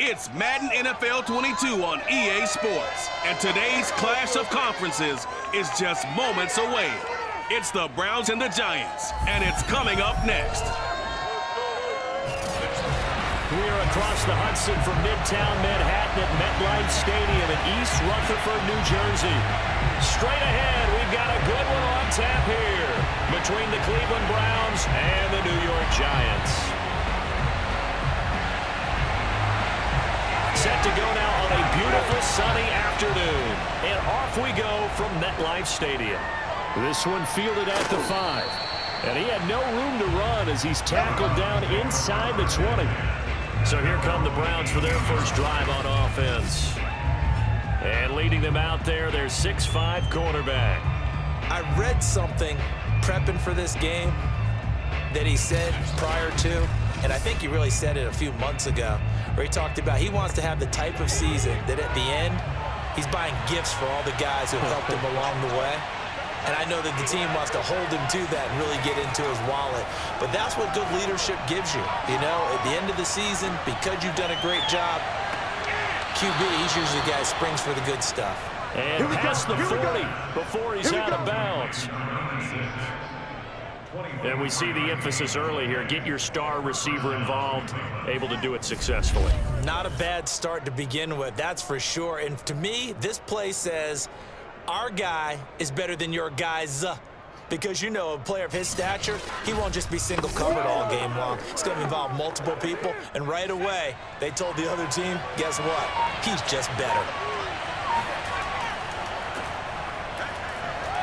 It's Madden NFL 22 on EA Sports, and today's clash of conferences is just moments away. It's the Browns and the Giants, and it's coming up next. We are across the Hudson from Midtown Manhattan at MetLife Stadium in East Rutherford, New Jersey. Straight ahead, we've got a good one on tap here between the Cleveland Browns and the New York Giants. Set to go now on a beautiful sunny afternoon. And off we go from MetLife Stadium. This one fielded at the 5. And he had no room to run as he's tackled down inside the 20. So here come the Browns for their first drive on offense. And leading them out there, their 6'5" quarterback. I read something prepping for this game that he said prior to, and I think he really said it a few months ago, where he talked about he wants to have the type of season that at the end, he's buying gifts for all the guys who helped him along the way. And I know that the team wants to hold him to that and really get into his wallet. But that's what good leadership gives you. You know, at the end of the season, because you've done a great job, QB, he's usually the guy who springs for the good stuff. And past the 40 before he's out of bounds. And we see the emphasis early here. Get your star receiver involved, able to do it successfully. Not a bad start to begin with, that's for sure. And to me, this play says, our guy is better than your guys. Because, you know, a player of his stature, he won't just be single covered all game long. It's going to involve multiple people. And right away, they told the other team, guess what? He's just better.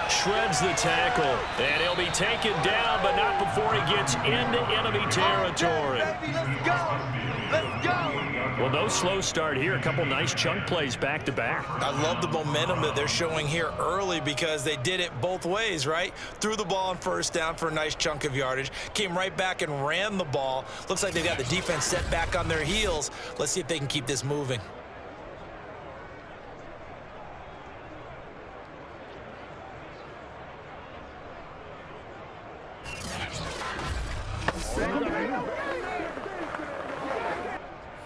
Shreds the tackle, and he'll be taken down, but not before he gets into enemy territory. Let's go! Let's go! Well, no slow start here. A couple nice chunk plays back-to-back. I love the momentum that they're showing here early because they did it both ways, right? Threw the ball on first down for a nice chunk of yardage, came right back and ran the ball. Looks like they've got the defense set back on their heels. Let's see if they can keep this moving.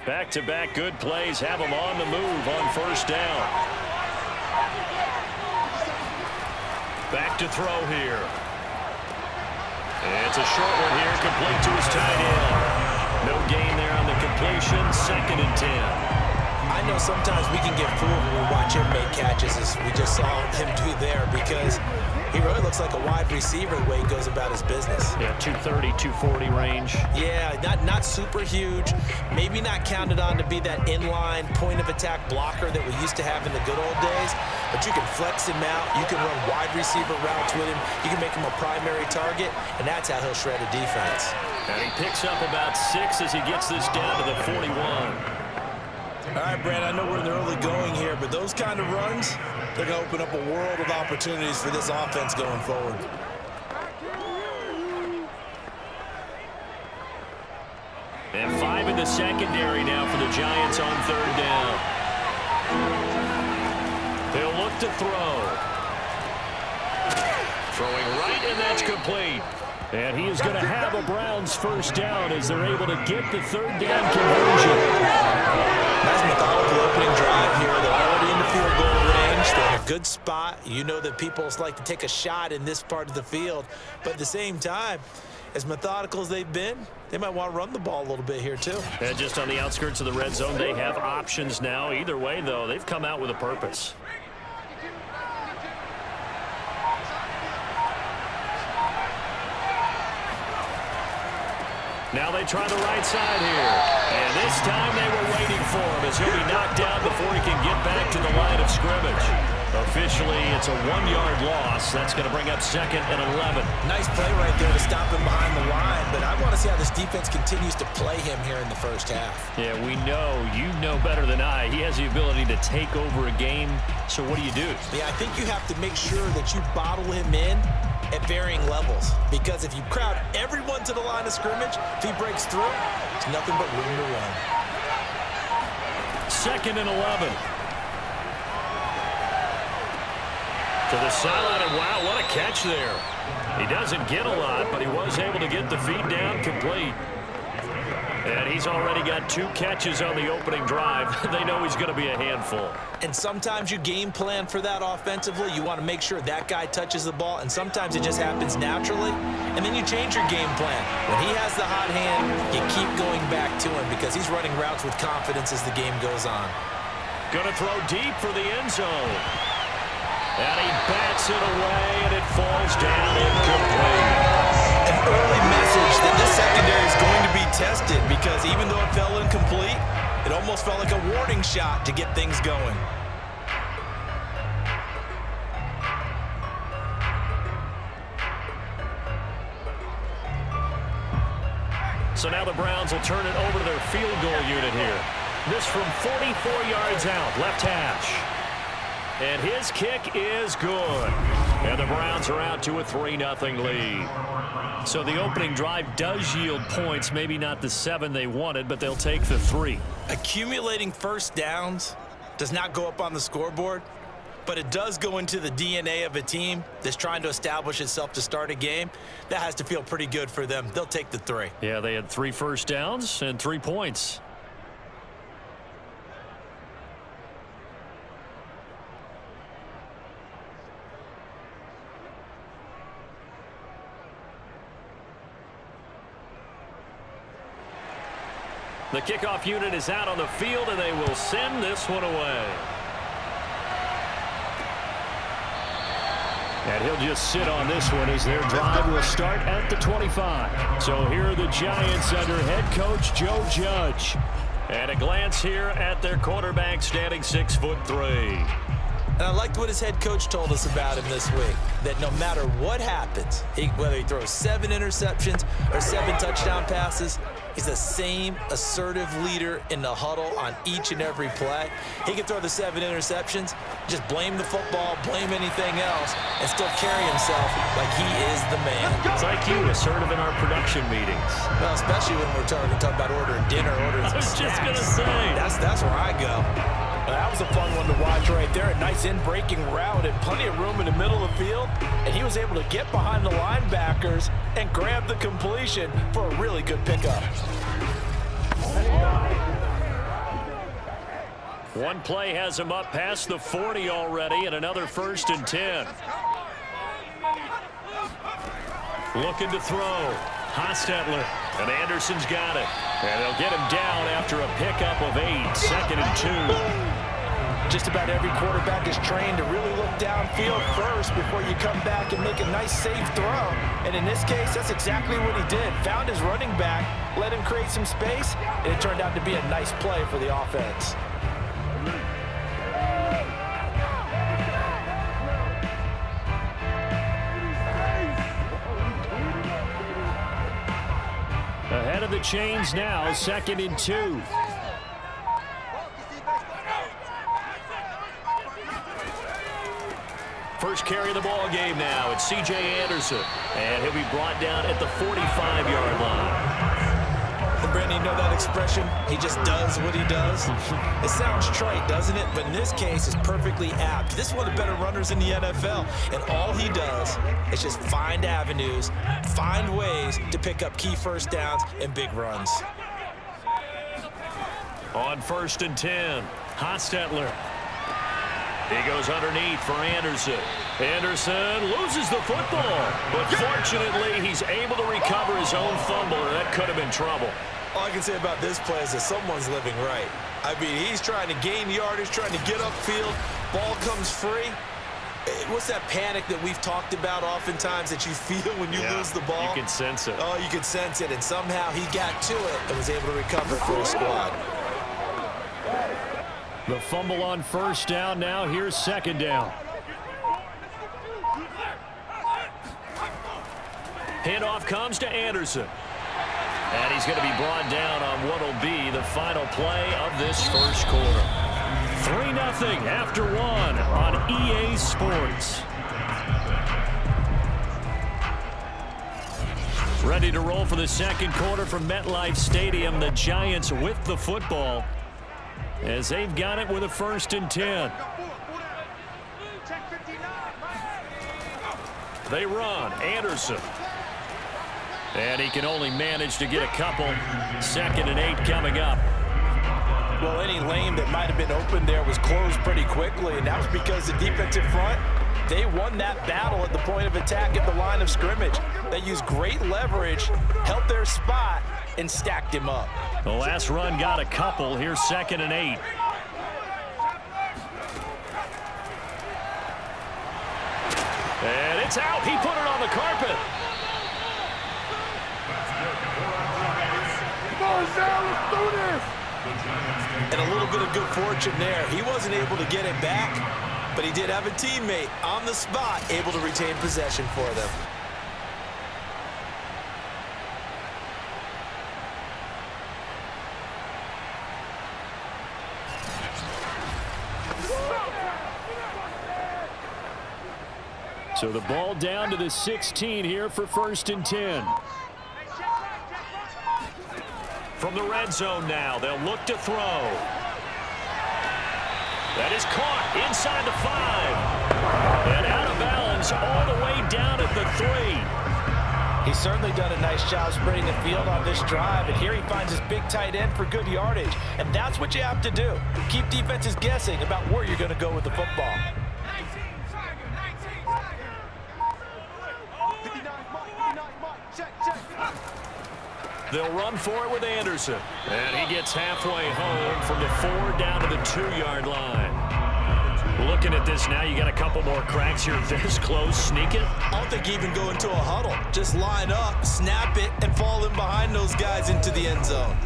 Back-to-back good plays have them on the move on first down. Back to throw here. And it's a short one here, complete to his tight end. No gain there on the completion, 2nd and 10. I know sometimes we can get fooled when we watch him make catches, as we just saw him do there, because he really looks like a wide receiver the way he goes about his business. Yeah, 230, 240 range. Yeah, not super huge. Maybe not counted on to be that inline point-of-attack blocker that we used to have in the good old days. But you can flex him out. You can run wide receiver routes with him. You can make him a primary target, and that's how he'll shred a defense. And he picks up about 6 as he gets this down to the 41. All right, Brad, I know we're in the early going here, but those kind of runs, they're going to open up a world of opportunities for this offense going forward. And 5 in the secondary now for the Giants on 3rd down. They'll look to throw. Throwing right, and that's complete. And he is going to have a Browns first down as they're able to get the 3rd down conversion. Nice methodical opening drive here. They're already in the field goal range. They're in a good spot. You know that people like to take a shot in this part of the field. But at the same time, as methodical as they've been, they might want to run the ball a little bit here too. And just on the outskirts of the red zone, they have options now. Either way, though, they've come out with a purpose. Now they try the right side here. And this time they were waiting for him as he'll be knocked down before he can get back to the line of scrimmage. Officially, it's a 1-yard loss. That's going to bring up 2nd and 11. Nice play right there to stop him behind the line, but I want to see how this defense continues to play him here in the first half. Yeah, we know, you know better than I, he has the ability to take over a game. So what do you do? Yeah, I think you have to make sure that you bottle him in at varying levels, because if you crowd everyone to the line of scrimmage, if he breaks through, there's nothing but room to run. 2nd and 11. To the sideline, and wow, what a catch there. He doesn't get a lot, but he was able to get the feed down complete. And he's already got 2 catches on the opening drive. They know he's going to be a handful. And sometimes you game plan for that offensively. You want to make sure that guy touches the ball, and sometimes it just happens naturally. And then you change your game plan. When he has the hot hand, you keep going back to him because he's running routes with confidence as the game goes on. Going to throw deep for the end zone. And he bats it away, and it falls down incomplete. An early message that this secondary is going to be tested because even though it fell incomplete, it almost felt like a warning shot to get things going. So now the Browns will turn it over to their field goal unit here. This from 44 yards out, left hash. And his kick is good. And the Browns are out to a 3-0 lead. So the opening drive does yield points, maybe not the 7 they wanted, but they'll take the 3. Accumulating first downs does not go up on the scoreboard, but it does go into the DNA of a team that's trying to establish itself to start a game. That has to feel pretty good for them. They'll take the 3. Yeah, they had 3 first downs and 3 points. The kickoff unit is out on the field, and they will send this one away. And he'll just sit on this one as their drive will start at the 25. So here are the Giants under head coach Joe Judge. And a glance here at their quarterback standing 6'3". And I liked what his head coach told us about him this week, that no matter what happens, whether he throws 7 interceptions or 7 touchdown passes, he's the same assertive leader in the huddle on each and every play. He can throw the 7 interceptions, just blame the football, blame anything else, and still carry himself like he is the man. It's like you, assertive in our production meetings. Well, especially when we're talking about ordering dinner, ordering some snacks. I was just going to say. That's where I go. That was a fun one to watch right there. A nice in-breaking route and plenty of room in the middle of the field. And he was able to get behind the linebackers and grab the completion for a really good pickup. One play has him up past the 40 already, and another 1st and 10. Looking to throw. Hostetler. And Anderson's got it. And they'll get him down after a pickup of 8. 2nd and 2. Just about every quarterback is trained to really look downfield first before you come back and make a nice, safe throw. And in this case, that's exactly what he did. Found his running back, let him create some space, and it turned out to be a nice play for the offense. Ahead of the chains now, 2nd and 2. First carry of the ball game now. It's C.J. Anderson. And he'll be brought down at the 45-yard line. And Brennan, you know that expression? He just does what he does. It sounds trite, doesn't it? But in this case, it's perfectly apt. This is one of the better runners in the NFL. And all he does is just find avenues, find ways to pick up key first downs and big runs. On 1st and 10, Hostetler. He goes underneath for Anderson. Anderson loses the football, but fortunately he's able to recover his own fumble, and that could have been trouble. All I can say about this play is that someone's living right. I mean, he's trying to gain yardage, trying to get upfield. Ball comes free. What's that panic that we've talked about oftentimes that you feel when you lose the ball? You can sense it. Oh, you can sense it, and somehow he got to it and was able to recover for his squad. The fumble on 1st down now. Here's 2nd down. Handoff comes to Anderson. And he's going to be brought down on what will be the final play of this first quarter. 3-0 after 1 on EA Sports. Ready to roll for the 2nd quarter from MetLife Stadium. The Giants with the football, as they've got it with a 1st and 10. They run. Anderson. And he can only manage to get a couple. 2nd and 8 coming up. Well, any lane that might have been open there was closed pretty quickly, and that was because the defensive front, they won that battle at the point of attack at the line of scrimmage. They used great leverage, held their spot, and stacked him up. The last run got a couple. Here's 2nd and 8. And it's out. He put it on the carpet. Come on, Zell, let's do this. And a little bit of good fortune there. He wasn't able to get it back, but he did have a teammate on the spot able to retain possession for them. So the ball down to the 16 here for 1st and 10. From the red zone now, they'll look to throw. That is caught inside the 5. And out of bounds all the way down at the 3. He's certainly done a nice job spreading the field on this drive, and here he finds his big tight end for good yardage. And that's what you have to do. Keep defenses guessing about where you're going to go with the football. They'll run for it with Anderson. And he gets halfway home from the 4 down to the 2-yard line. Looking at this now, you got a couple more cracks here this close. Sneak it. I don't think even go into a huddle. Just line up, snap it, and fall in behind those guys into the end zone.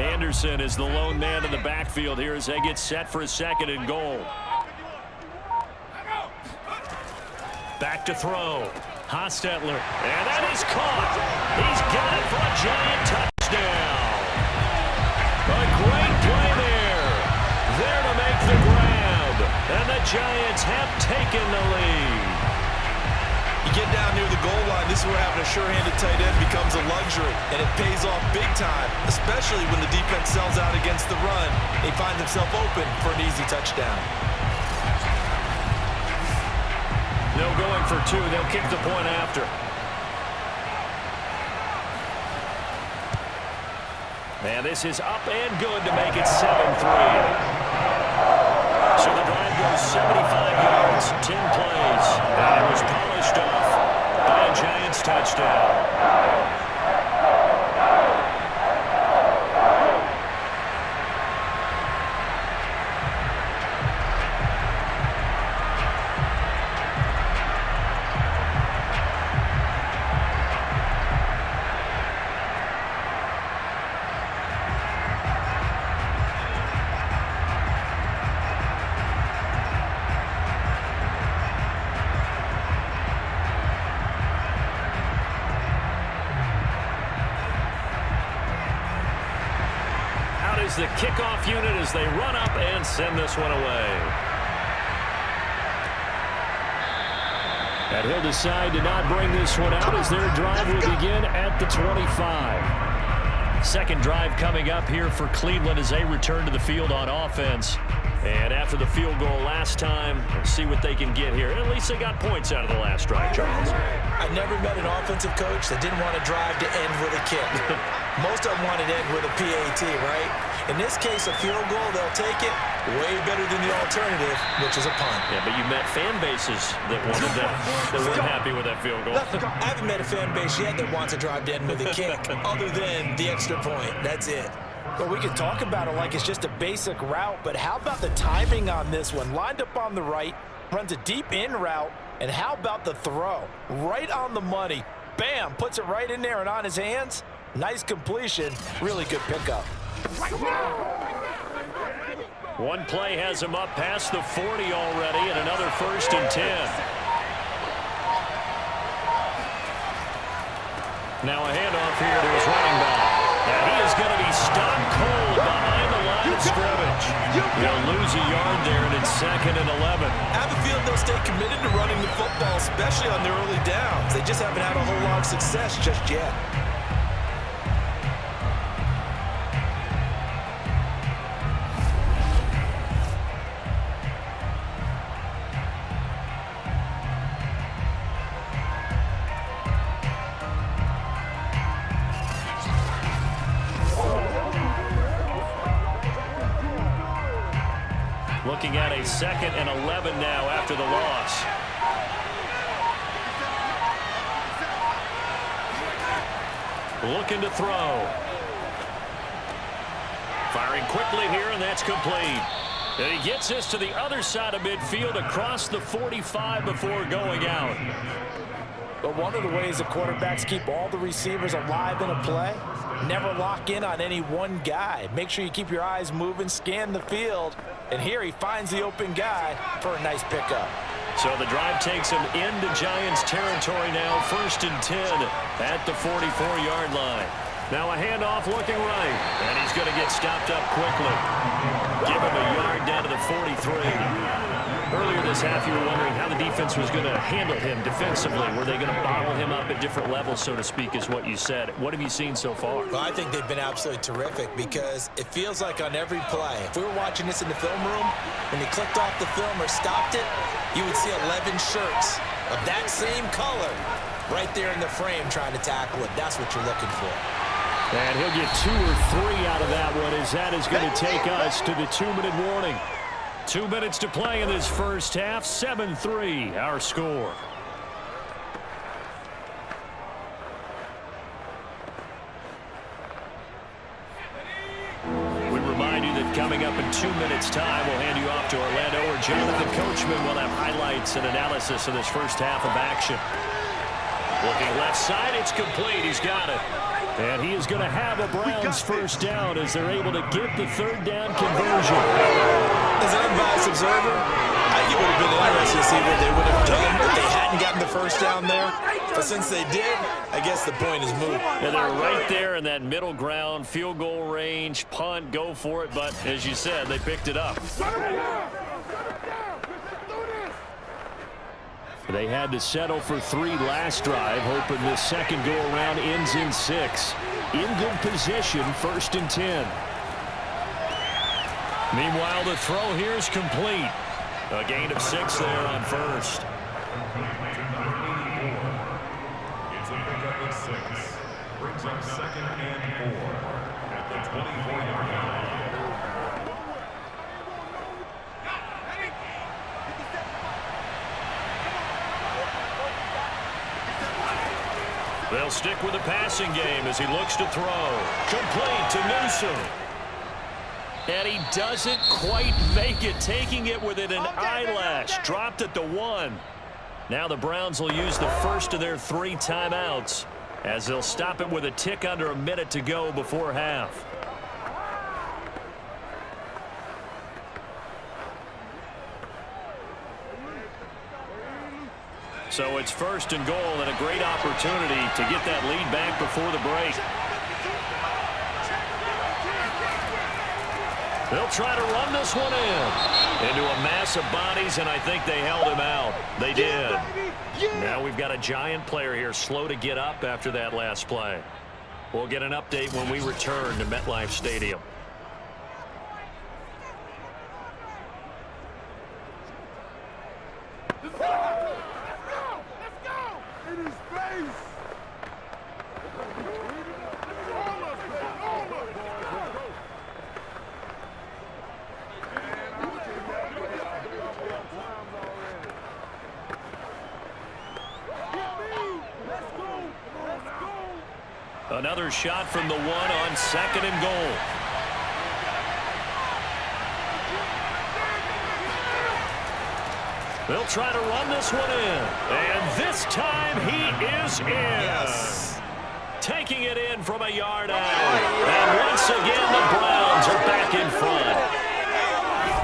Anderson is the lone man in the backfield here as they get set for a 2nd and goal. Back to throw. Hostetler, and that is caught. He's got it for a giant touchdown. A great play there. There to make the grab, and the Giants have taken the lead. You get down near the goal line, this is where having a sure-handed tight end becomes a luxury, and it pays off big time, especially when the defense sells out against the run. They find themselves open for an easy touchdown. No going for 2. They'll kick the point after. And this is up and good to make it 7-3. So the drive goes 75 yards, 10 plays. And it was polished off by a Giants touchdown. The kickoff unit as they run up and send this one away. And he'll decide to not bring this one out as their drive will begin at the 25. 2nd drive coming up here for Cleveland as they return to the field on offense. And after the field goal last time, we'll see what they can get here. At least they got points out of the last drive, Charles. I never met an offensive coach that didn't want to drive to end with a kick. Most of them wanted to end with a PAT, right? In this case, a field goal, they'll take it. Way better than the alternative, which is a punt. Yeah, but you met fan bases that wanted that, that weren't happy with that field goal. I haven't met a fan base yet that wants to drive to end with a kick, other than the extra point. That's it. Well, we can talk about it like it's just a basic route, but how about the timing on this one? Lined up on the right, runs a deep in route, and how about the throw? Right on the money. Bam, puts it right in there and on his hands. Nice completion, really good pickup. One play has him up past the 40 already, and another 1st and 10. Now a handoff here to his running back. And he is going to be stopped cold behind the line of scrimmage. He'll lose a yard there, and it's 2nd and 11. I have a feeling they'll stay committed to running the football, especially on their early downs. They just haven't had a whole lot of success just yet. Looking at a 2nd and 11 now after the loss. Looking to throw. Firing quickly here, and that's complete. And he gets this to the other side of midfield across the 45 before going out. But one of the ways the quarterbacks keep all the receivers alive in a play, never lock in on any one guy. Make sure you keep your eyes moving, scan the field, and here he finds the open guy for a nice pickup. So the drive takes him into Giants territory now, 1st and 10 at the 44-yard line. Now a handoff looking right, and he's going to get stopped up quickly. Give him a yard down to the 43. Earlier this half, you were wondering how the defense was going to handle him defensively. Were they going to bottle him up at different levels, so to speak, is what you said. What have you seen so far? Well, I think they've been absolutely terrific because it feels like on every play, if we were watching this in the film room, when he clicked off the film or stopped it, you would see 11 shirts of that same color right there in the frame trying to tackle it. That's what you're looking for. And he'll get 2 or 3 out of that one, as that is going to take us to the 2-minute warning. 2 minutes to play in this first half. 7-3, our score. We remind you that coming up in 2 minutes' time, we'll hand you off to Orlando, where Jonathan Coachman will have highlights and analysis of this first half of action. Looking left side, it's complete. He's got it. And he is going to have a Browns first down as they're able to get the 3rd down conversion. As an unbiased observer, I think it would have been interesting to see what they would have done if they hadn't gotten the first down there. But since they did, I guess the point is moot. Yeah, they're right there in that middle ground, field goal range, punt, go for it. But as you said, they picked it up. They had to settle for 3 last drive, hoping this second go-around ends in 6. In good position, 1st and 10. Meanwhile, the throw here is complete. A gain of 6 there on 1st. It's a pickup of 6. Brings up 2nd and 4 at the 24-yard line. They'll stick with the passing game as he looks to throw. Complete to Newsome. And he doesn't quite make it, taking it within an eyelash. Dropped at the 1. Now the Browns will use the first of their 3 timeouts as they'll stop it with a tick under a minute to go before half. So it's 1st and goal, and a great opportunity to get that lead back before the break. They'll try to run this one in into a mass of bodies, and I think they held him out. They did. Now we've got a Giant player here slow to get up after that last play. We'll get an update when we return to MetLife Stadium. Another shot from the 1 on 2nd and goal. They'll try to run this one in. And this time he is in. Yes. Taking it in from a yard out. And once again, the Browns are back in front.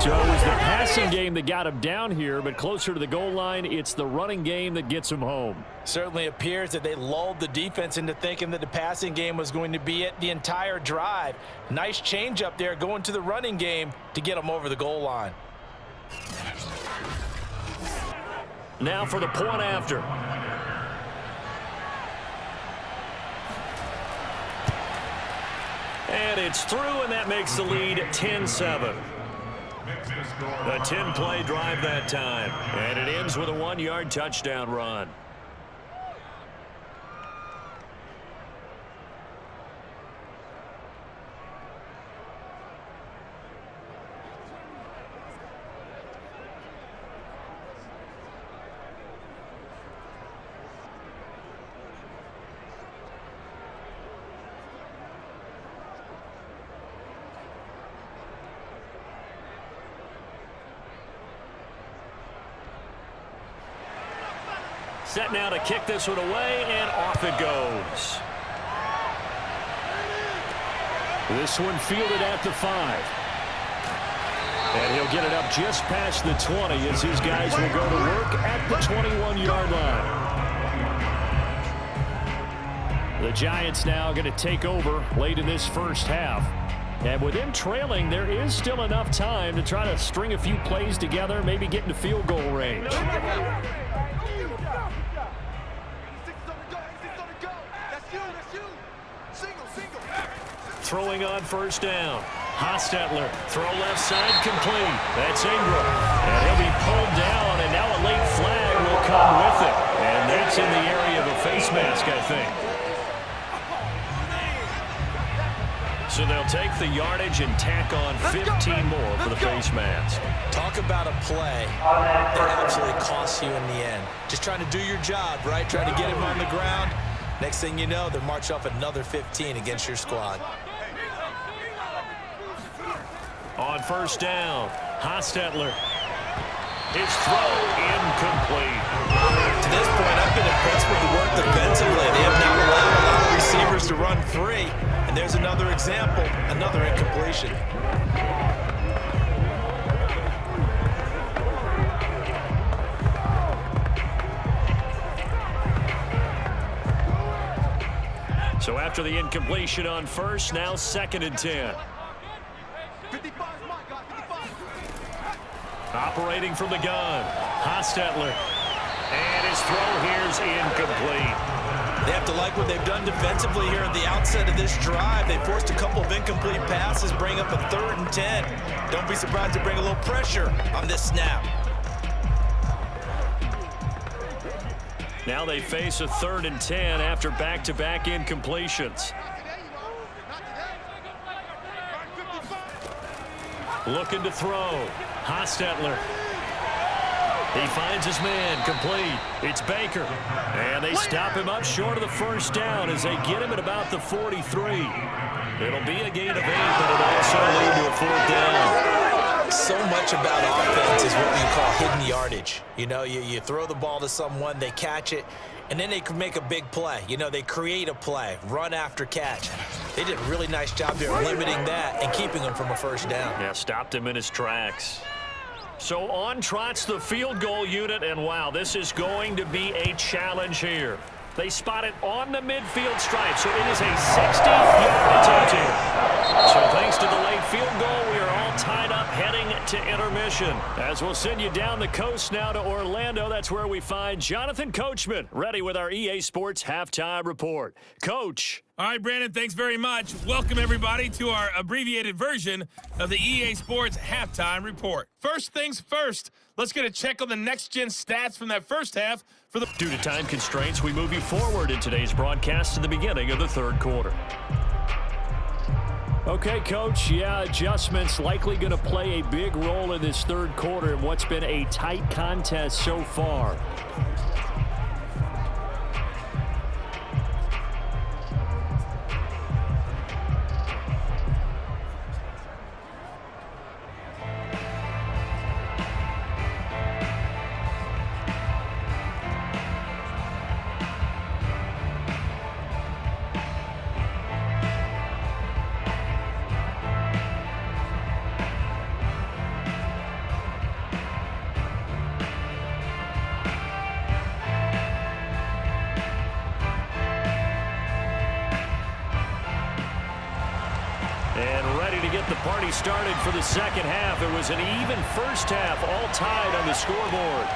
So it was the passing game that got him down here, but closer to the goal line, it's the running game that gets him home. Certainly appears that they lulled the defense into thinking that the passing game was going to be it the entire drive. Nice change up there going to the running game to get them over the goal line. Now for the point after. And it's through, and that makes the lead 10-7. A 10-play drive that time. And it ends with a 1-yard touchdown run. Set now to kick this one away, and off it goes. This one fielded at the 5. And he'll get it up just past the 20 as his guys will go to work at the 21-yard line. The Giants now going to take over late in this first half. And with him trailing, there is still enough time to try to string a few plays together, maybe get into field goal range. Throwing on first down. Hostetler, throw left side, complete. That's Ingram. And he'll be pulled down, and now a late flag will come with it. And that's in the area of a face mask, I think. So they'll take the yardage and tack on 15 more for the face mask. Talk about a play that absolutely costs you in the end. Just trying to do your job, right? Trying to get him on the ground. Next thing you know, they're marching off another 15 against your squad. On first down, Hostetler. His throw incomplete. To this point, I've been impressed with the work defensively. They have not allowed a lot of receivers to run free. And there's another example, another incompletion. So after the incompletion on first, now 2nd and 10. Operating from the gun, Hostetler. And his throw here's incomplete. They have to like what they've done defensively here at the outset of this drive. They forced a couple of incomplete passes, bring up a 3rd and 10. Don't be surprised to bring a little pressure on this snap. Now they face a 3rd and 10 after back-to-back incompletions. Looking to throw. Hostetler. He finds his man, complete. It's Baker. And they stop him up short of the first down as they get him at about the 43. It'll be a gain of 8, but it'll also lead to a 4th down. So much about offense is what we call hidden yardage. You know, you throw the ball to someone, they catch it, and then they can make a big play. You know, they create a play, run after catch. They did a really nice job there limiting that and keeping him from a first down. Yeah, stopped him in his tracks. So on trots the field goal unit, and wow, this is going to be a challenge here. They spot it on the midfield stripe, so it is a 60-yard attempt here. So thanks to the late field goal, we are all tied up heading to intermission. As we'll send you down the coast now to Orlando, that's where we find Jonathan Coachman, ready with our EA Sports Halftime Report. Coach. All right, Brandon, thanks very much. Welcome, everybody, to our abbreviated version of the EA Sports Halftime Report. First things first, let's get a check on the next-gen stats from that first half. Due to time constraints, we move you forward in today's broadcast to the beginning of the 3rd quarter. Okay, Coach, yeah, adjustments likely going to play a big role in this 3rd quarter in what's been a tight contest so far. The party started for the 2nd half. It was an even first half, all tied on the scoreboard.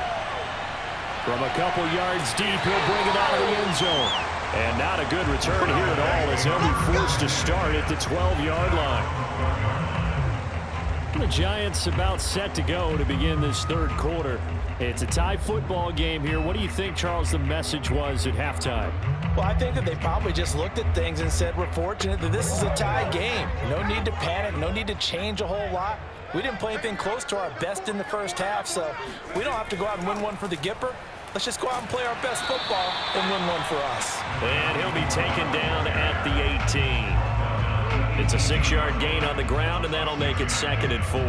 From a couple yards deep, he'll bring it out of the end zone. And not a good return here at all as he'll be forced to start at the 12-yard line. The Giants about set to go to begin this 3rd quarter. It's a tie football game here. What do you think, Charles, the message was at halftime? Well, I think that they probably just looked at things and said, we're fortunate that this is a tie game. No need to panic, no need to change a whole lot. We didn't play anything close to our best in the first half, so we don't have to go out and win one for the Gipper. Let's just go out and play our best football and win one for us. And he'll be taken down at the 18. It's a 6-yard gain on the ground, and that'll make it 2nd and 4.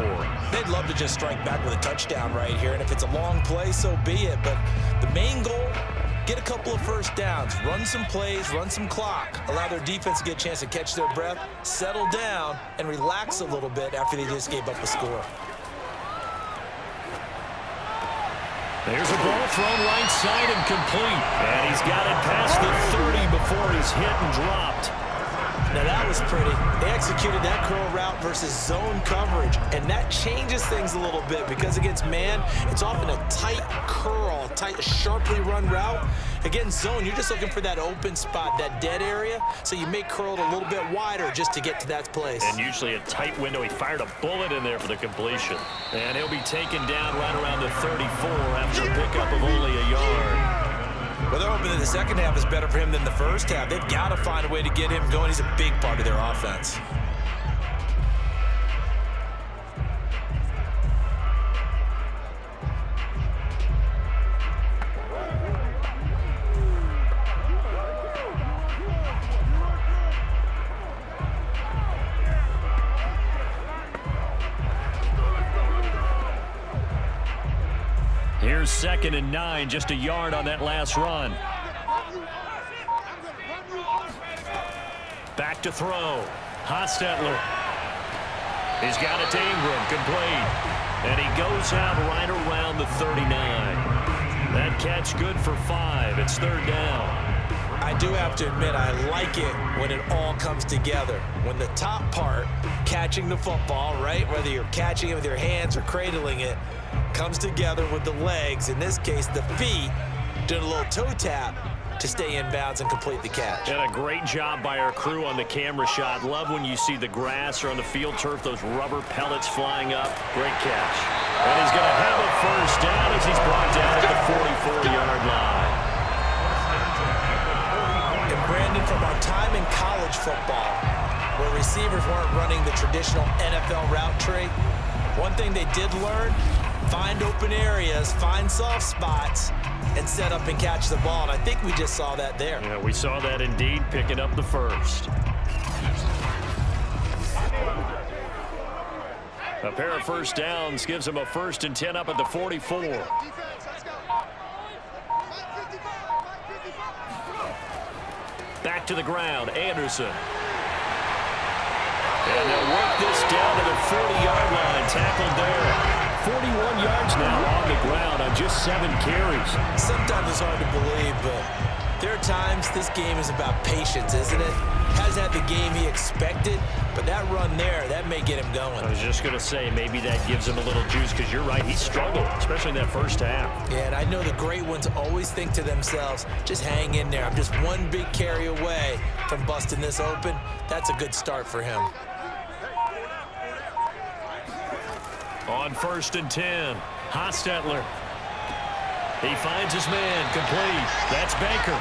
They'd love to just strike back with a touchdown right here, and if it's a long play, so be it. But the main goal get a couple of first downs, run some plays, run some clock, allow their defense to get a chance to catch their breath, settle down, and relax a little bit after they just gave up a score. There's a ball thrown right side and complete. And he's got it past the 30 before he's hit and dropped. Now that was pretty. They executed that curl route versus zone coverage, and that changes things a little bit because against man, it's often a tight curl, tight, sharply run route. Against zone, you're just looking for that open spot, that dead area, so you may curl it a little bit wider just to get to that place. And usually a tight window. He fired a bullet in there for the completion. And he'll be taken down right around the 34 after a pickup of only a yard. Well, they're hoping that the second half is better for him than the first half. They've got to find a way to get him going. He's a big part of their offense. Here's 2nd and 9, just a yard on that last run. Back to throw. Hostetler. He's got it to Ingram, complete. And he goes out right around the 39. That catch good for 5. It's 3rd down. I do have to admit, I like it when it all comes together. When the top part, catching the football, right, whether you're catching it with your hands or cradling it, comes together with the legs, in this case the feet, doing a little toe tap to stay in bounds and complete the catch. And a great job by our crew on the camera shot. Love when you see the grass or on the field turf, those rubber pellets flying up. Great catch. And he's going to have a first down as he's brought down at the 44-yard line. And Brandon, from our time in college football, where receivers weren't running the traditional NFL route tree, one thing they did learn, find open areas, find soft spots, and set up and catch the ball. And I think we just saw that there. Yeah, we saw that indeed, picking up the first. A pair of first downs gives him a 1st and 10 up at the 44. Back to the ground, Anderson. And they'll work this down to the 40-yard line, tackled there. 41 yards now on the ground on just 7 carries. Sometimes it's hard to believe, but there are times this game is about patience, isn't it? Hasn't had the game he expected, but that run there, that may get him going. I was just going to say, maybe that gives him a little juice, because you're right, he struggled, especially in that first half. Yeah, and I know the great ones always think to themselves, just hang in there. I'm just one big carry away from busting this open. That's a good start for him. On 1st and 10, Hostetler. He finds his man, complete. That's Baker.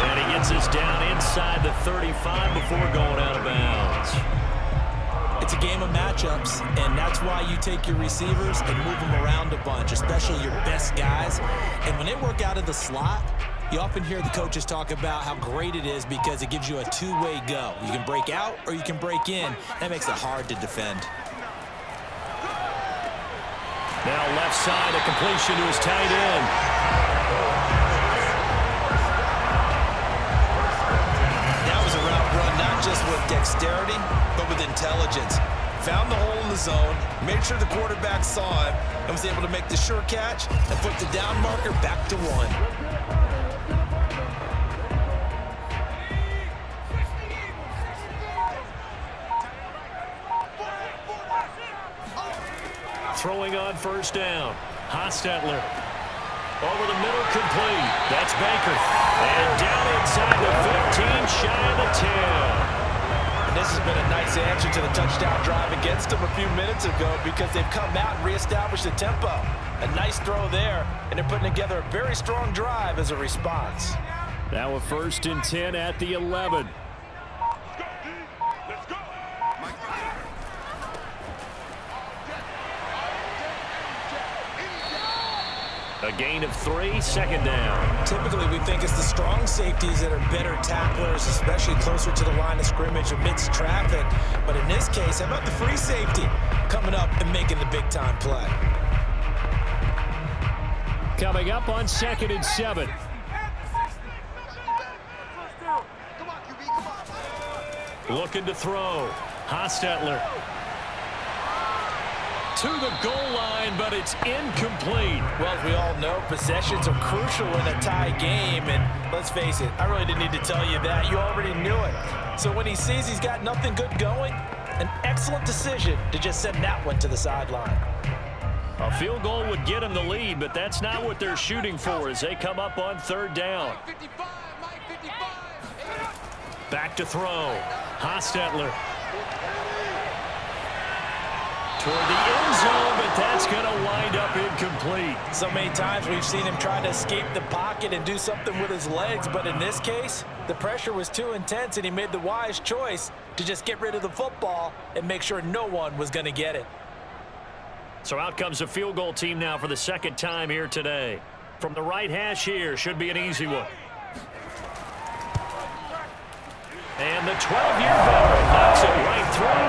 And he gets us down inside the 35 before going out of bounds. It's a game of matchups, and that's why you take your receivers and move them around a bunch, especially your best guys. And when they work out of the slot, you often hear the coaches talk about how great it is because it gives you a two-way go. You can break out or you can break in. That makes it hard to defend. Now left side, a completion to his tight end. That was a route run not just with dexterity, but with intelligence. Found the hole in the zone, made sure the quarterback saw him, and was able to make the sure catch and put the down marker back to 1. Throwing on 1st down. Hostetler. Over the middle, complete. That's Baker. And down inside the 15, shy of the 10. And this has been a nice answer to the touchdown drive against them a few minutes ago because they've come out and reestablished the tempo. A nice throw there, and they're putting together a very strong drive as a response. Now a 1st and 10 at the 11. A gain of 3, 2nd down. Typically, we think it's the strong safeties that are better tacklers, especially closer to the line of scrimmage amidst traffic. But in this case, how about the free safety coming up and making the big-time play? Coming up on 2nd and 7. Looking to throw. Hostetler. To the goal line, but it's incomplete. Well, as we all know, possessions are crucial in a tie game. And let's face it, I really didn't need to tell you that. You already knew it. So when he sees he's got nothing good going, an excellent decision to just send that one to the sideline. A field goal would get him the lead, but that's not what they're shooting for as they come up on third down. Back to throw. Hostetler. Toward the end zone, but that's going to wind up incomplete. So many times we've seen him try to escape the pocket and do something with his legs, but in this case, the pressure was too intense and he made the wise choice to just get rid of the football and make sure no one was going to get it. So out comes a field goal team now for the second time here today. From the right hash here, should be an easy one. And the 12-year veteran knocks it right through.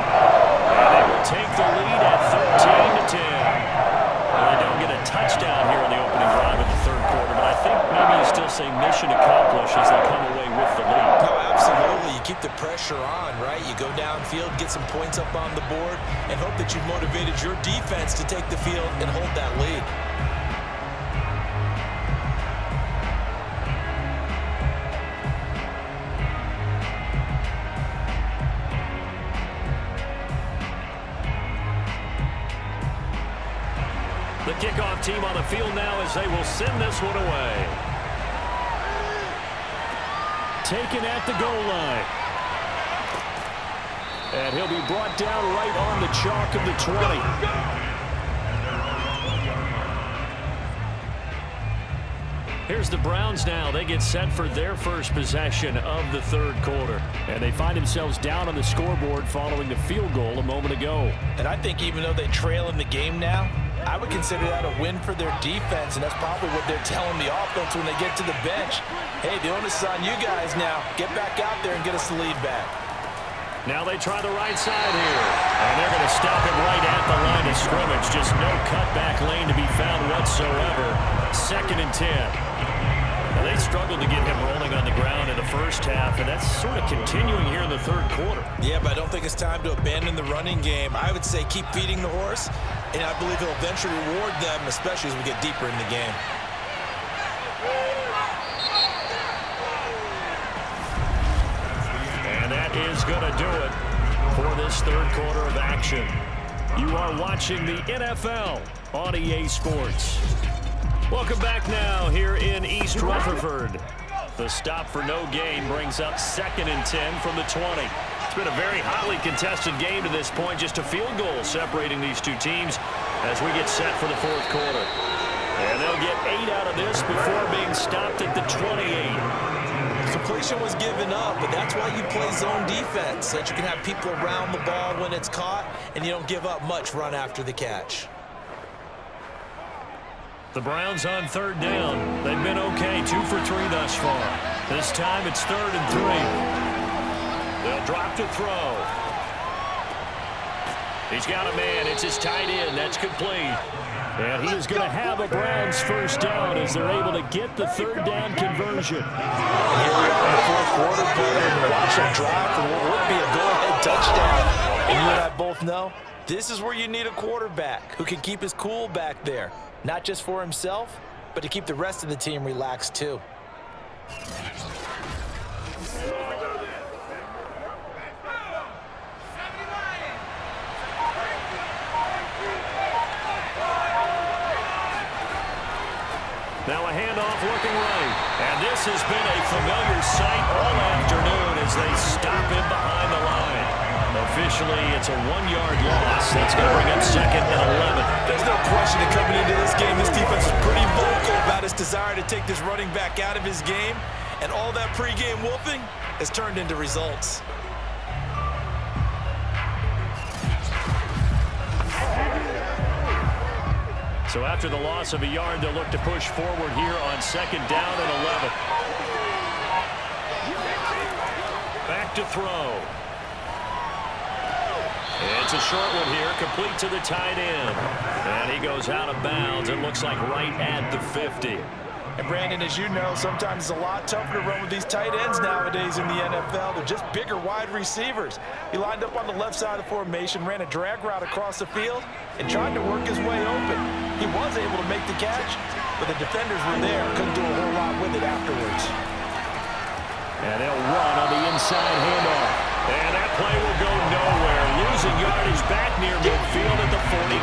And they will take the lead at 13-10. Well, they don't get a touchdown here in the opening drive of the third quarter, but I think maybe you still say mission accomplished as they come away with the lead. No, absolutely. You keep the pressure on, right? You go downfield, get some points up on the board, and hope that you've motivated your defense to take the field and hold that lead. The kickoff team on the field now as they will send this one away. Taken at the goal line. And he'll be brought down right on the chalk of the 20. Here's the Browns now. They get set for their first possession of the third quarter. And they find themselves down on the scoreboard following the field goal a moment ago. And I think even though they trail in the game now, I would consider that a win for their defense, and that's probably what they're telling the offense when they get to the bench. Hey, the onus is on you guys now. Get back out there and get us the lead back. Now they try the right side here. And they're going to stop him right at the line of scrimmage. Just no cutback lane to be found whatsoever. 2nd and 10. Now they struggled to get him rolling on the ground in the first half, and that's sort of continuing here in the third quarter. Yeah, but I don't think it's time to abandon the running game. I would say keep feeding the horse, and I believe he'll eventually reward them, especially as we get deeper in the game. And that is going to do it for this third quarter of action. You are watching the NFL on EA Sports. Welcome back now here in East Rutherford. The stop for no gain brings up 2nd and 10 from the 20. It's been a very hotly contested game to this point. Just a field goal separating these two teams as we get set for the fourth quarter. And they'll get 8 out of this before being stopped at the 28. Completion was given up, but that's why you play zone defense, so that you can have people around the ball when it's caught, and you don't give up much run after the catch. The Browns on third down. They've been okay, 2 for 3 thus far. This time it's 3rd and 3. They'll drop to throw. He's got a man. It's his tight end. That's complete. And he is going to have a Browns first down as they're able to get the third down conversion. And here we are in the fourth quarter, and watch them drive for what would be a go-ahead touchdown. And you and I both know this is where you need a quarterback who can keep his cool back there. Not just for himself, but to keep the rest of the team relaxed too. Now a handoff looking right. And this has been a familiar sight all afternoon as they stop him behind the line. Officially, it's a 1-yard loss. That's going to bring up 2nd and 11. There's no question that coming into this game, this defense is pretty vocal about its desire to take this running back out of his game. And all that pregame whooping has turned into results. So after the loss of a yard, they'll look to push forward here on 2nd down and 11. Back to throw. It's a short one here, complete to the tight end. And he goes out of bounds. It looks like right at the 50. And Brandon, as you know, sometimes it's a lot tougher to run with these tight ends nowadays in the NFL. They're just bigger wide receivers. He lined up on the left side of the formation, ran a drag route across the field, and tried to work his way open. He was able to make the catch, but the defenders were there. Couldn't do a whole lot with it afterwards. And they'll run on the inside handoff. And that play will go nowhere. Losing yardage back near midfield at the 49.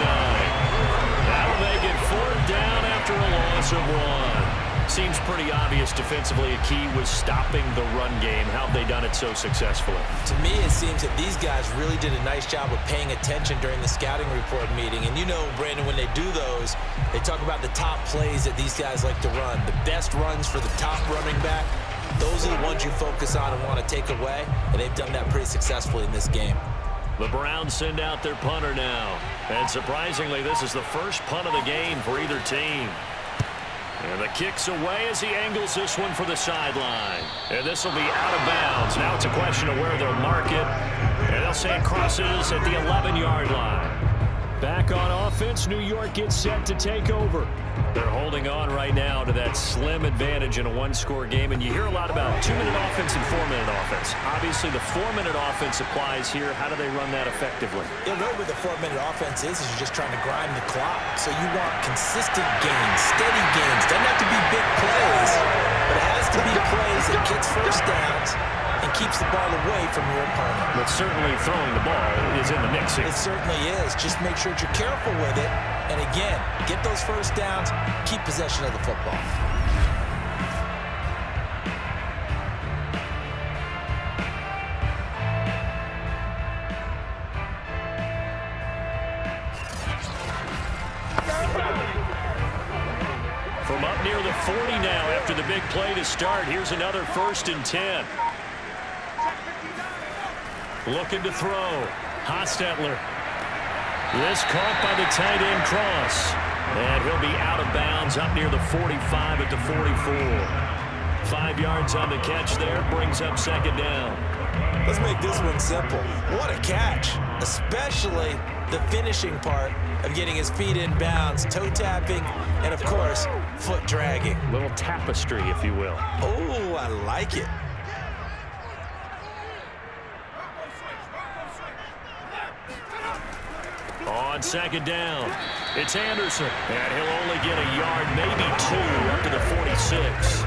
That'll make it 4th down after a loss of 1. Seems pretty obvious defensively a key was stopping the run game. How have they done it so successfully? To me, it seems that these guys really did a nice job of paying attention during the scouting report meeting. And you know, Brandon, when they do those, they talk about the top plays that these guys like to run. The best runs for the top running back. Those are the ones you focus on and want to take away, and they've done that pretty successfully in this game. The Browns send out their punter now. And surprisingly, this is the first punt of the game for either team. And the kick's away as he angles this one for the sideline. And this will be out of bounds. Now it's a question of where they'll mark it. And they'll say it crosses at the 11-yard line. Back on offense, New York gets set to take over. They're holding on right now to that slim advantage in a one-score game, and you hear a lot about 2-minute offense and 4-minute offense. Obviously, the 4-minute offense applies here. How do they run that effectively? Yeah, really what the 4-minute offense is you're just trying to grind the clock. So you want consistent gains, steady gains. Doesn't have to be big plays, but it has to be plays that gets first downs and keeps the ball away from your opponent. But certainly throwing the ball is in the mix here. It certainly is. Just make sure that you're careful with it. And again, get those first downs, keep possession of the football. From up near the 40 now after the big play to start, here's another 1st and 10. Looking to throw. Hostetler. This caught by the tight end cross. And he'll be out of bounds up near the 45 at the 44. 5 yards on the catch there. Brings up 2nd down. Let's make this one simple. What a catch. Especially the finishing part of getting his feet in bounds, toe tapping, and of course, foot dragging. Little tapestry, if you will. Oh, I like it. On 2nd down, it's Anderson. And he'll only get a yard, maybe 2, up to the 46.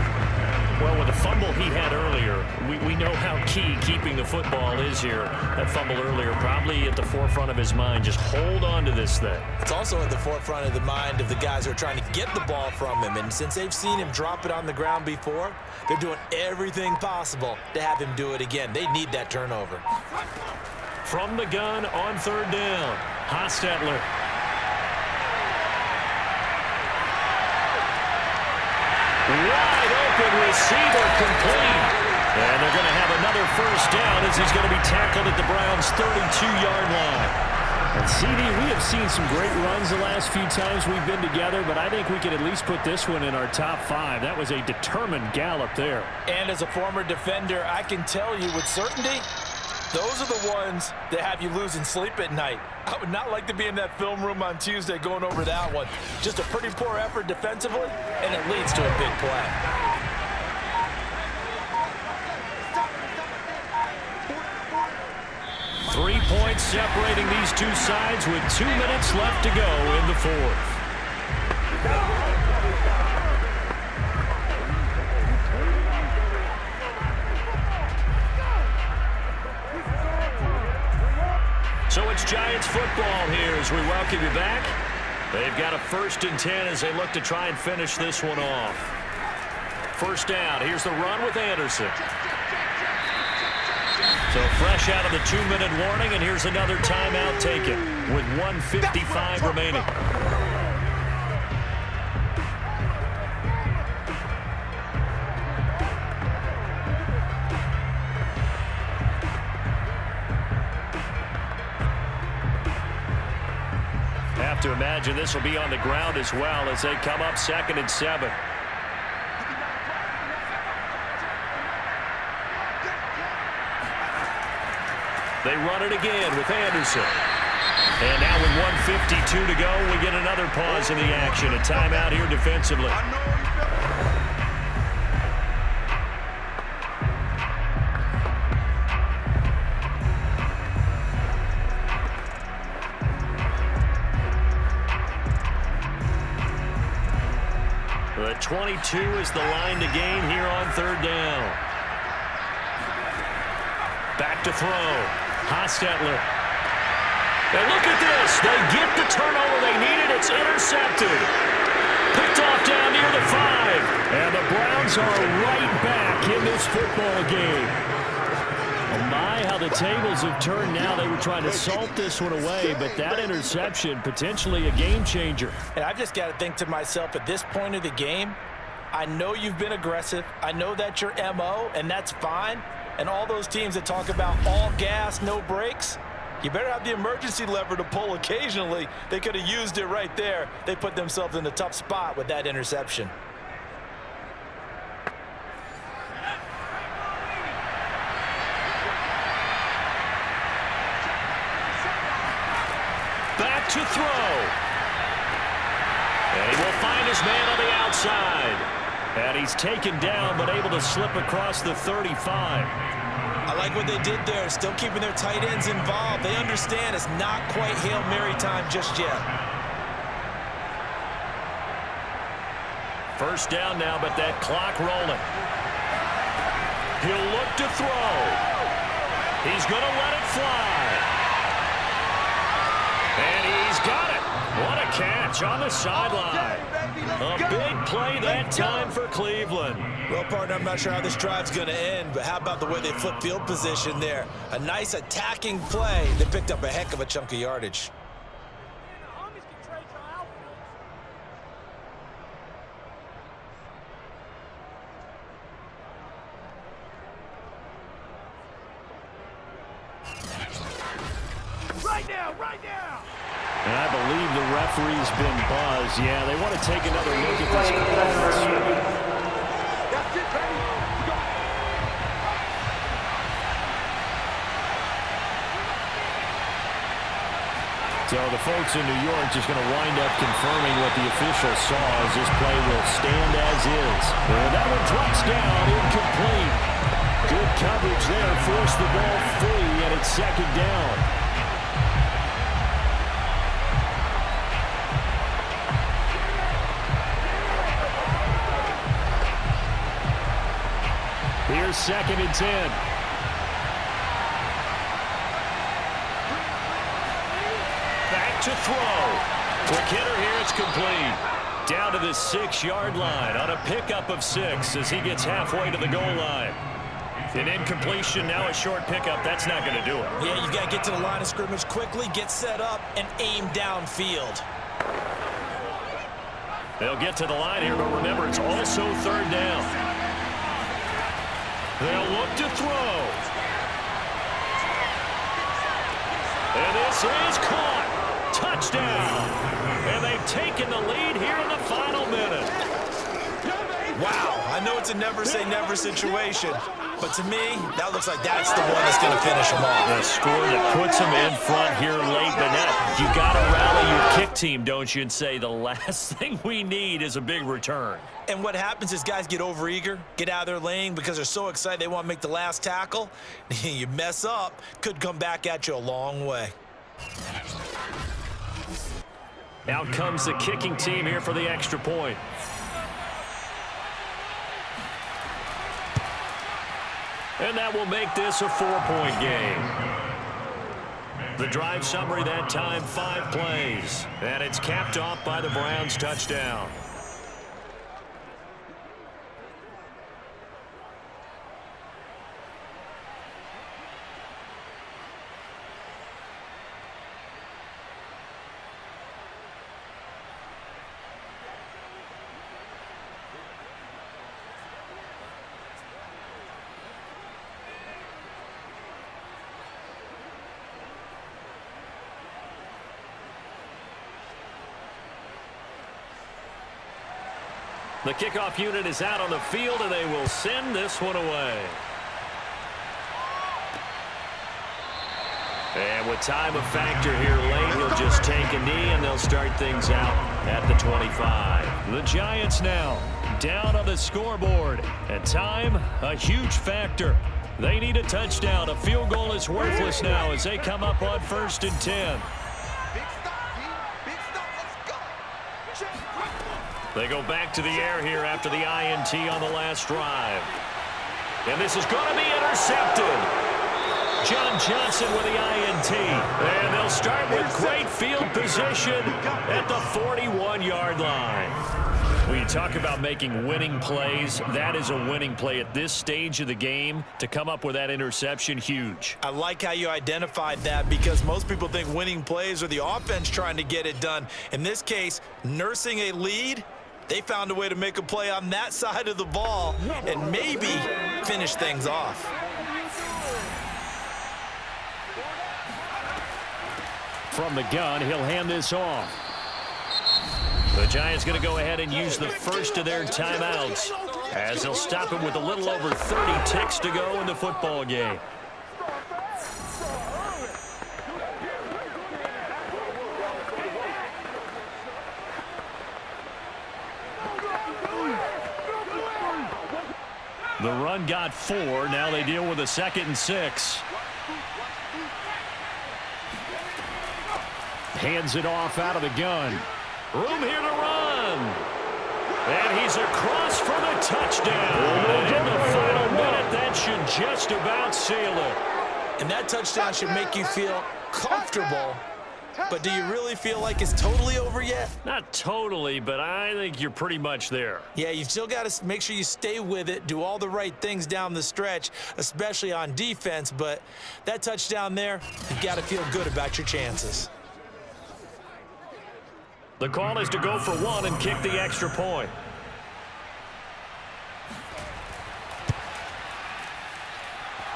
Well, with the fumble he had earlier, we know how key keeping the football is here. That fumble earlier probably at the forefront of his mind. Just hold on to this thing. It's also at the forefront of the mind of the guys who are trying to get the ball from him. And since they've seen him drop it on the ground before, they're doing everything possible to have him do it again. They need that turnover. From the gun on 3rd down, Hostetler. Wide open receiver complete. And they're going to have another 1st down as he's going to be tackled at the Browns' 32-yard line. And CD, we have seen some great runs the last few times we've been together, but I think we can at least put this one in our top 5. That was a determined gallop there. And as a former defender, I can tell you with certainty, those are the ones that have you losing sleep at night. I would not like to be in that film room on Tuesday going over that one. Just a pretty poor effort defensively, and it leads to a big play. Three points separating these two sides with 2 minutes left to go in the 4th. So it's Giants football here as we welcome you back. They've got a 1st and 10 as they look to try and finish this one off. 1st down. Here's the run with Anderson. So fresh out of the 2-minute warning, and here's another timeout taken with 1:55 remaining. Have to imagine this will be on the ground as well as they come up 2nd and 7. They run it again with Anderson. And now with 1:52 to go, we get another pause in the action. A timeout here defensively. The 22 is the line to gain here on third down. Back to throw. Hostetler. And look at this. They get the turnover they needed. It's intercepted. Picked off down near the 5. And the Browns are right back in this football game. Oh my, how the tables have turned now. They were trying to salt this one away, but that interception, potentially a game changer. And I've just got to think to myself, at this point of the game, I know you've been aggressive. I know that's your MO, and that's fine. And all those teams that talk about all gas, no brakes, you better have the emergency lever to pull occasionally. They could have used it right there. They put themselves in a tough spot with that interception. Back to throw. And he will find his man on the outside. And he's taken down, but able to slip across the 35. I like what they did there, still keeping their tight ends involved. They understand it's not quite Hail Mary time just yet. First down now, but that clock rolling. He'll look to throw. He's going to let it fly. And he's got it. What a catch on the sideline. A big play that time for Cleveland. Well, partner, I'm not sure how this drive's going to end, but how about the way they flip field position there? A nice attacking play. They picked up a heck of a chunk of yardage. Right now! And I believe the referee's been buzzed. Yeah, they want to take another look at this call. That's it, baby! Go! So the folks in New York just going to wind up confirming what the official saw as this play will stand as is. And that one drops down, incomplete. Good coverage there, forced the ball free, and it's second down. Here's 2nd and 10. Back to throw. Quick hitter here, it's complete. Down to the 6-yard line on a pickup of 6 as he gets halfway to the goal line. An incompletion, now a short pickup. That's not going to do it. Yeah, you've got to get to the line of scrimmage quickly, get set up, and aim downfield. They'll get to the line here, but remember, it's also third down. They'll look to throw. And this is caught. Touchdown. And they've taken the lead here in the final minute. Wow, I know it's a never-say-never situation, but to me, that looks like that's the one that's going to finish them off. The score that puts them in front here late, but now you got to rally your kick team, don't you, and say the last thing we need is a big return. And what happens is guys get overeager, get out of their lane because they're so excited they want to make the last tackle. You mess up, could come back at you a long way. Out comes the kicking team here for the extra point. And that will make this a 4-point game. The drive summary that time, 5 plays. And it's capped off by the Browns' touchdown. The kickoff unit is out on the field, and they will send this one away. And with with time a factor here late, he'll just take a knee, and they'll start things out at the 25. The Giants now down on the scoreboard. And time, a huge factor. They need a touchdown. A field goal is worthless now as they come up on 1st and 10. They go back to the air here after the INT on the last drive. And this is going to be intercepted. John Johnson with the INT. And they'll start with great field position at the 41-yard line. When you talk about making winning plays, that is a winning play at this stage of the game. To come up with that interception, huge. I like how you identified that because most people think winning plays are the offense trying to get it done. In this case, nursing a lead, they found a way to make a play on that side of the ball and maybe finish things off. From the gun, he'll hand this off. The Giants going to go ahead and use the first of their timeouts as they'll stop him with a little over 30 ticks to go in the football game. The run got 4. Now they deal with a 2nd and 6. Hands it off out of the gun. Room here to run. And he's across for the touchdown. And in the final minute, that should just about seal it. And that touchdown should make you feel comfortable. But do you really feel like it's totally over yet? Not totally, but I think you're pretty much there. Yeah, you've still got to make sure you stay with it, do all the right things down the stretch, especially on defense. But that touchdown there, you've got to feel good about your chances. The call is to go for 1 and kick the extra point.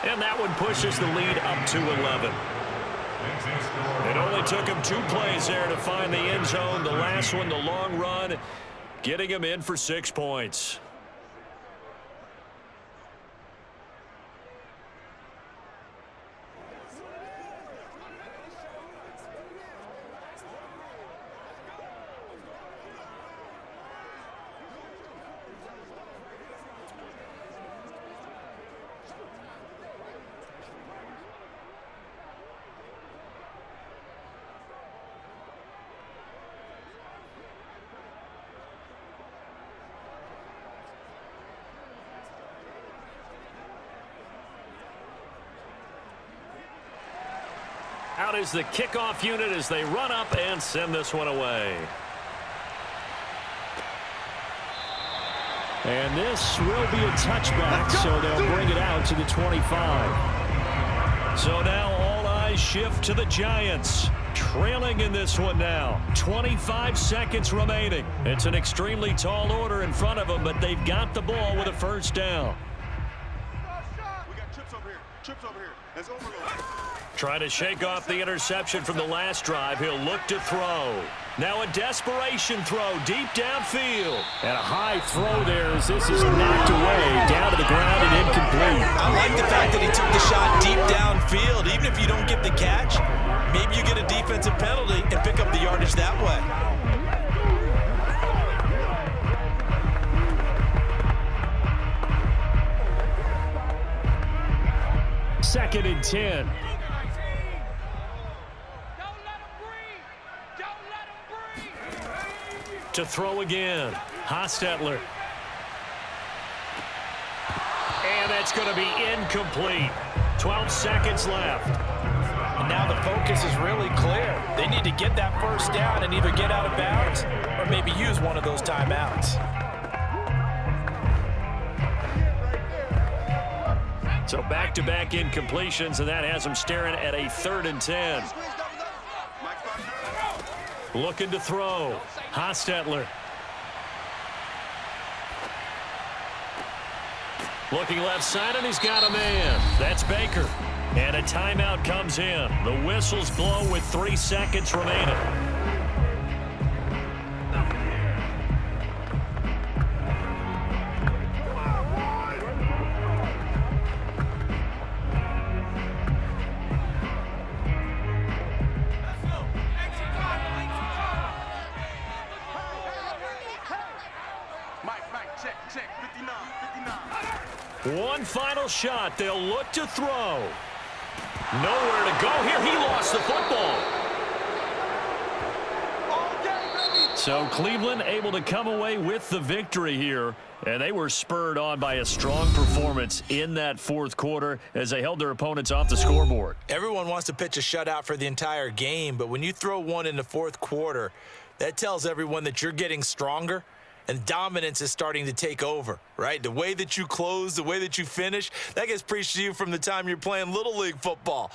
And that one pushes the lead up to 11. It only took him 2 plays there to find the end zone. The last one, the long run, getting him in for 6 points. Out is the kickoff unit as they run up and send this one away. And this will be a touchback, so they'll bring it out to the 25. So now all eyes shift to the Giants. Trailing in this one now. 25 seconds remaining. It's an extremely tall order in front of them, but they've got the ball with a first down. We got trips over here. Trips over here. That's overload. Trying to shake off the interception from the last drive. He'll look to throw. Now a desperation throw deep downfield. And a high throw there as this is knocked away down to the ground and incomplete. I like the fact that he took the shot deep downfield. Even if you don't get the catch, maybe you get a defensive penalty and pick up the yardage that way. 2nd and 10. To throw again. Hostetler. And that's going to be incomplete. 12 seconds left. And now the focus is really clear. They need to get that first down and either get out of bounds or maybe use one of those timeouts. So back-to-back incompletions, and that has them staring at a 3rd and 10. Looking to throw. Hostetler. Looking left side, and he's got a man. That's Baker. And a timeout comes in. The whistles blow with 3 seconds remaining. One final shot. They'll look to throw. Nowhere to go here. He lost the football. So Cleveland able to come away with the victory here. And they were spurred on by a strong performance in that fourth quarter as they held their opponents off the scoreboard. Everyone wants to pitch a shutout for the entire game, but when you throw one in the fourth quarter, that tells everyone that you're getting stronger and dominance is starting to take over, right? The way that you close, the way that you finish, that gets preached to you from the time you're playing Little League football.